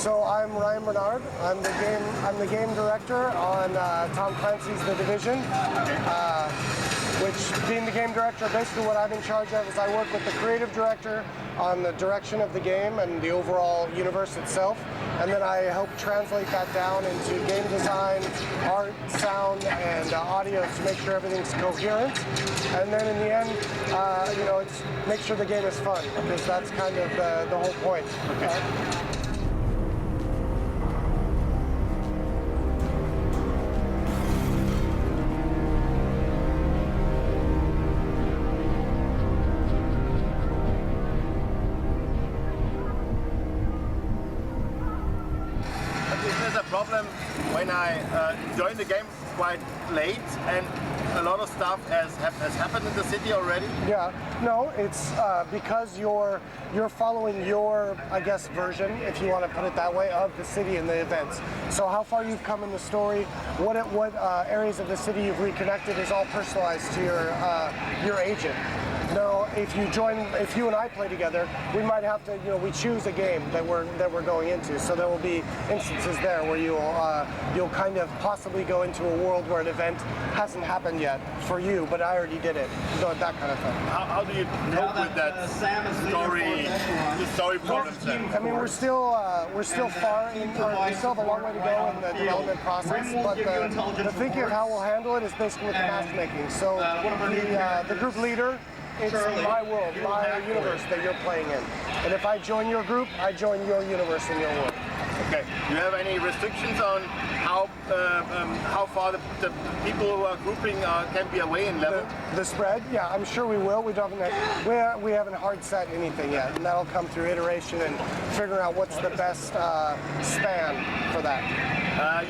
So I'm Ryan Bernard. I'm the game director on Tom Clancy's The Division. Which, being the game director, basically what I'm in charge of is I work with the creative director on the direction of the game and the overall universe itself, and then I help translate that down into game design, art, sound, and audio to make sure everything's coherent. And then in the end, it's make sure the game is fun, because that's kind of the whole point. Problem when I joined the game quite late and a lot of stuff has happened in the city already? Yeah, no, it's because you're following your, I guess, version, if you want to put it that way, of the city and the events. So how far you've come in the story, what areas of the city you've reconnected is all personalized to your agent. No, if you and I play together, we might have to, we choose a game that we're going into. So there will be instances there where you'll kind of possibly go into a world where an event hasn't happened yet for you, but I already did it. So that kind of thing. How do you cope with that story problems? I mean, we're still far in, we still have a long way to go in the development process, but the thinking of how we'll handle it is basically with the map making. So the group leader, it's my world, my universe that you're playing in. And if I join your group, I join your universe and your world. Okay. Do you have any restrictions on how far the people who are grouping can be away in level? The spread? Yeah, I'm sure we will. We haven't hard set anything yet, and that'll come through iteration and figuring out what's the best span for that.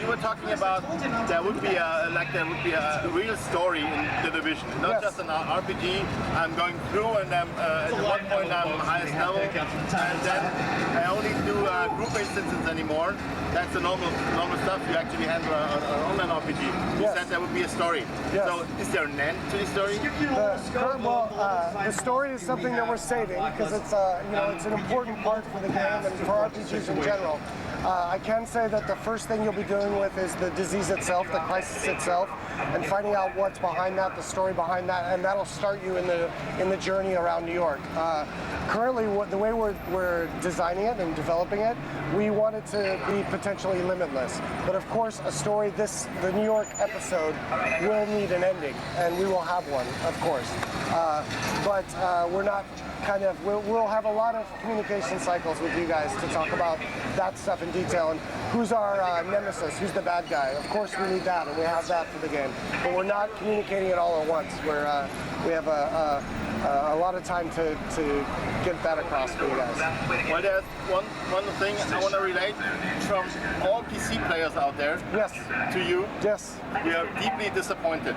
You were talking about there would be a real story in The Division, not just an RPG. I'm going through and at one point I'm highest level, and then I only do group instances anymore. That's the normal stuff you actually handle on an RPG. You said there would be a story. Yes. So is there an end to the story? The story is something that we're saving because it's it's an important part for the game and for RPGs in general. I can say that the first thing you'll be dealing with is the disease itself, the crisis itself, and finding out what's behind that, the story behind that, and that'll start you in the journey around New York. Currently, the way we're designing it and developing it, we want it to be potentially limitless. But of course, a story, the New York episode, will need an ending, and we will have one, of course. But we're not we'll have a lot of communication cycles with you guys to talk about that stuff in detail and who's our nemesis, who's the bad guy. Of course we need that, and we have that for the game. But we're not communicating it all at once. We have a lot of time to get that across for you guys. Well, there's one thing I want to relate from all PC players out there to you. Yes. We are deeply disappointed.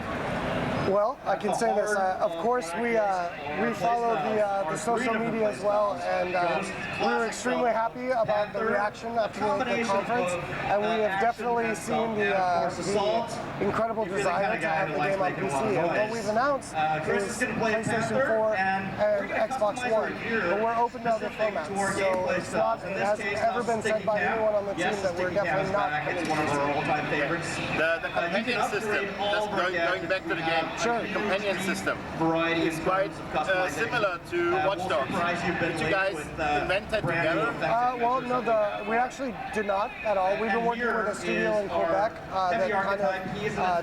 Well, I can say this. Of course, we follow the social media as well, and we were extremely happy about the reaction after the conference, and we have definitely seen the incredible desire to have the game on PC. And what we've announced is PlayStation 4 and Xbox One, but we're open to other formats. So it hasn't ever been said by anyone on the team that we're definitely not coming to PC. The companion system, just going back to the game. Sure. The companion system is quite similar to Watch Dogs. Did you guys invent that together? Well, no, we actually did not at all. We've been working with a studio in Quebec that kind of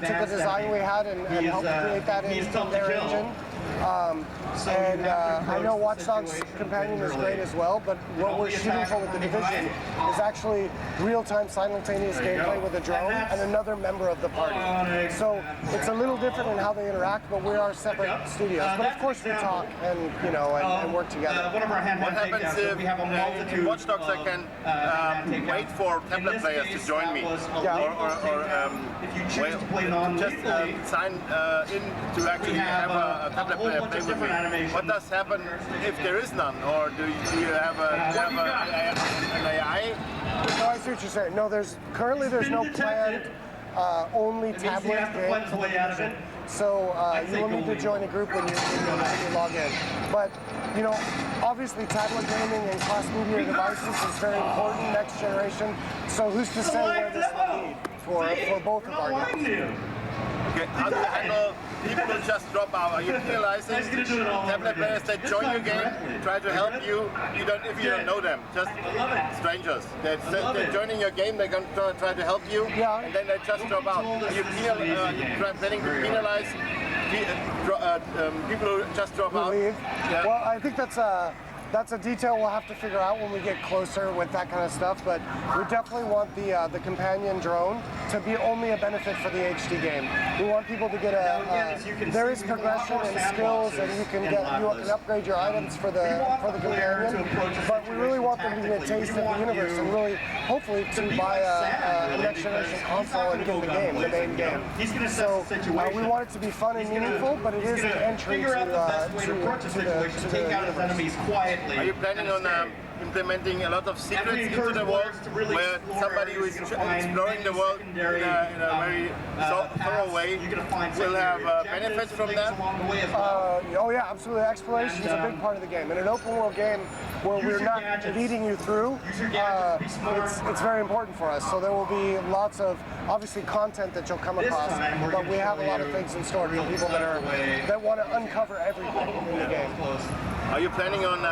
took the design we had and helped create that in their engine. I know Watch Dogs Companion is great as well, but what we're shooting for with The Division is actually real-time simultaneous gameplay with a drone and another member of the party. So it's a little different in how they interact, but we are separate studios. But of course we talk and work together. What happens if in Watch Dogs I can wait for tablet players to join me? Or just sign in to actually have a tablet player play with me? What does happen if there is none, or do you have an AI? No, I see what you're saying. No, currently there's no planned only tablet game for The Division. So you will need to join a group when you log in. But Obviously, tablet gaming and cross-media devices is very important, next generation. So who's to say where this will lead for both of our games? Okay, how do you handle people who just drop out? Are you penalizing tablet players that join your game, try to help you, if you don't know them, just strangers? They're joining your game, they're going to try to help you, and then they just drop out. Are you planning to penalize people who just drop out? Yeah. Well, I think that's a detail we'll have to figure out when we get closer with that kind of stuff, but we definitely want the companion drone to be only a benefit for the HD game. We want people to get there is progression and skills, and you can upgrade your items for the companion, but we really want them to get a taste of the universe and really, hopefully, to buy a next generation console and get the main game. So we want it to be fun and meaningful, but it is an entry to the universe. Are you planning on implementing a lot of secrets into the world, where somebody who is exploring the world in a very thorough way will have benefits from that? Oh yeah, absolutely. Exploration is a big part of the game. In an open world game where we're not leading you through, it's very important for us. So there will be lots of, obviously, content that you'll come across, but we have a lot of things in store for people that want to uncover everything in the game. Are you planning on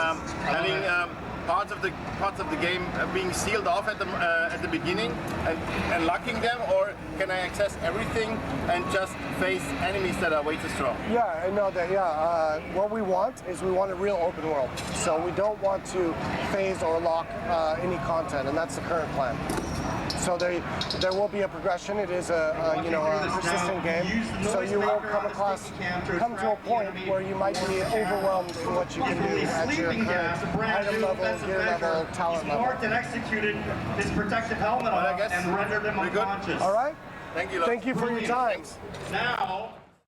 having parts of the game being sealed off at the beginning and locking them, or can I access everything and just face enemies that are way too strong? Yeah, I know that. Yeah, what we want is we want a real open world. So we don't want to phase or lock any content, and that's the current plan. So there will be a progression. It is a persistent game. So you will come to a point where you might be overwhelmed in what you can do at your current item level, gear level, talent level. Marked and executed his protective helmet off and rendered him unconscious. All right. Thank you. Thank you for your time. Now.